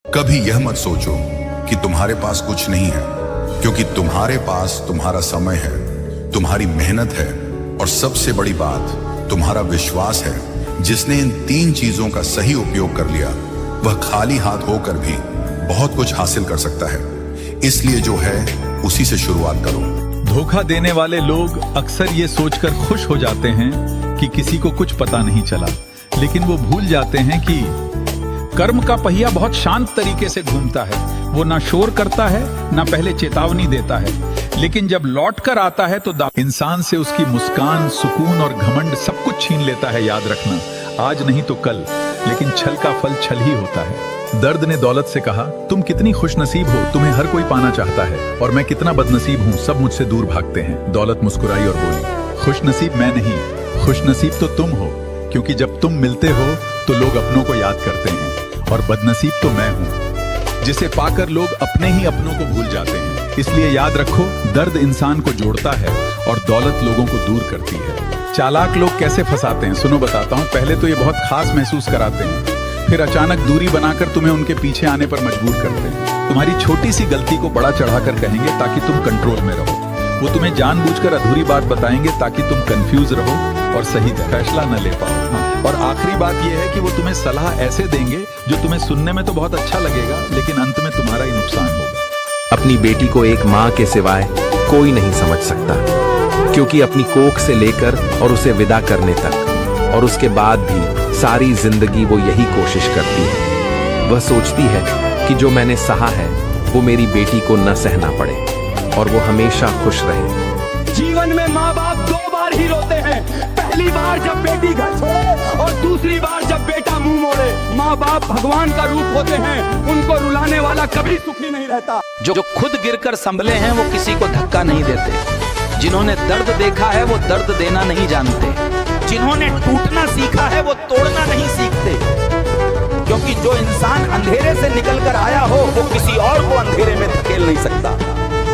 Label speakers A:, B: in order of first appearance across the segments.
A: कभी यह मत सोचो कि तुम्हारे पास कुछ नहीं है, क्योंकि तुम्हारे पास तुम्हारा समय है, तुम्हारी मेहनत है और सबसे बड़ी बात तुम्हारा विश्वास है। जिसने इन 3 चीजों का सही उपयोग कर लिया वह खाली हाथ होकर भी बहुत कुछ हासिल कर सकता है। इसलिए जो है उसी से शुरुआत करो।
B: धोखा देने वाले लोग अक्सर ये सोचकर खुश हो जाते हैं कि किसी को कुछ पता नहीं चला, लेकिन वो भूल जाते हैं कि कर्म का पहिया बहुत शांत तरीके से घूमता है। वो ना शोर करता है, ना पहले चेतावनी देता है, लेकिन जब लौट कर आता है तो इंसान से उसकी मुस्कान, सुकून और घमंड सब कुछ छीन लेता है। याद रखना, आज नहीं तो कल, लेकिन छल का फल छल ही होता है। दर्द ने दौलत से कहा, तुम कितनी खुशनसीब हो, तुम्हें हर कोई पाना चाहता है, और मैं कितना बदनसीब हूँ, सब मुझसे दूर भागते हैं। दौलत मुस्कुराई और बोली, खुशनसीब मैं नहीं, खुशनसीब तो तुम हो, क्योंकि जब तुम मिलते हो तो लोग अपनों को याद करते हैं, और बदनसीब तो मैं हूँ, जिसे पाकर लोग अपने ही अपनों को भूल जाते हैं। इसलिए याद रखो, दर्द इंसान को जोड़ता है और दौलत लोगों को दूर करती है। चालाक लोग कैसे फंसाते हैं, सुनो बताता हूँ। पहले तो ये बहुत खास महसूस कराते हैं, फिर अचानक दूरी बनाकर तुम्हें उनके पीछे आने पर मजबूर करते हैं। तुम्हारी छोटी सी गलती को बड़ा चढ़ाकर कहेंगे ताकि तुम कंट्रोल में रहो। वो तुम्हें जानबूझकर अधूरी बात बताएंगे ताकि तुम कंफ्यूज रहो और सही फैसला न ले पाओ। और आखिरी बात यह है कि वो तुम्हें सलाह ऐसे देंगे जो तुम्हें सुनने में तो बहुत अच्छा लगेगा, लेकिन अंत में तुम्हारा ही नुकसान होगा।
C: अपनी बेटी को एक माँ के सिवाय कोई नहीं समझ सकता, क्योंकि अपनी कोख से लेकर और उसे विदा करने तक और उसके बाद भी सारी जिंदगी वो यही कोशिश करती है। वह सोचती है कि जो मैंने सहा है वो मेरी बेटी को न सहना पड़े और वो हमेशा खुश रहे।
D: जीवन में माँ बाप 2 बार ही रोते हैं, पहली बार जब बेटी घर छोड़े और दूसरी बार जब बेटा मुंह मोड़े। माँ बाप भगवान का रूप होते हैं, उनको रुलाने वाला कभी सुखी नहीं रहता।
E: जो खुद गिरकर संभले हैं वो किसी को धक्का नहीं देते। जिन्होंने दर्द देखा है वो दर्द देना नहीं जानते। जिन्होंने टूटना सीखा है वो तोड़ना नहीं सीखते, क्योंकि जो इंसान अंधेरे से निकलकर आया हो वो किसी और को अंधेरे में धकेल नहीं सकता।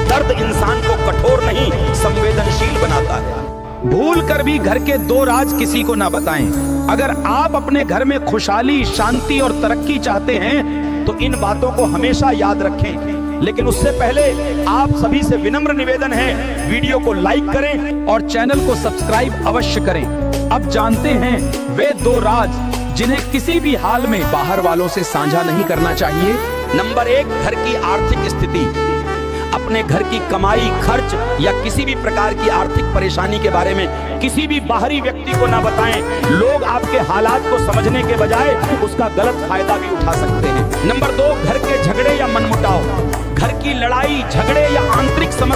E: दर्द इंसान को कठोर नहीं, संवेदनशील बनाता है। भूल कर भी घर के 2 राज किसी को ना बताएं। अगर आप अपने घर में खुशहाली, शांति और तरक्की चाहते हैं तो इन बातों को हमेशा याद रखें। लेकिन उससे पहले आप सभी से विनम्र निवेदन है, वीडियो को लाइक करें और चैनल को सब्सक्राइब अवश्य करें। अब जानते हैं वे 2 राज जिन्हें किसी भी हाल में बाहर वालों से साझा नहीं करना चाहिए। नंबर 1, घर की आर्थिक स्थिति। अपने घर की कमाई, खर्च या किसी भी प्रकार की आर्थिक परेशानी के बारे में किसी भी बाहरी व्यक्ति को ना बताएं। लोग आपके हालात को समझने के बजाय उसका गलत फायदा भी उठा सकते हैं। नंबर 2, घर के झगड़े या मनमुटाव। घर की लड़ाई, झगड़े या आंतरिक समस्या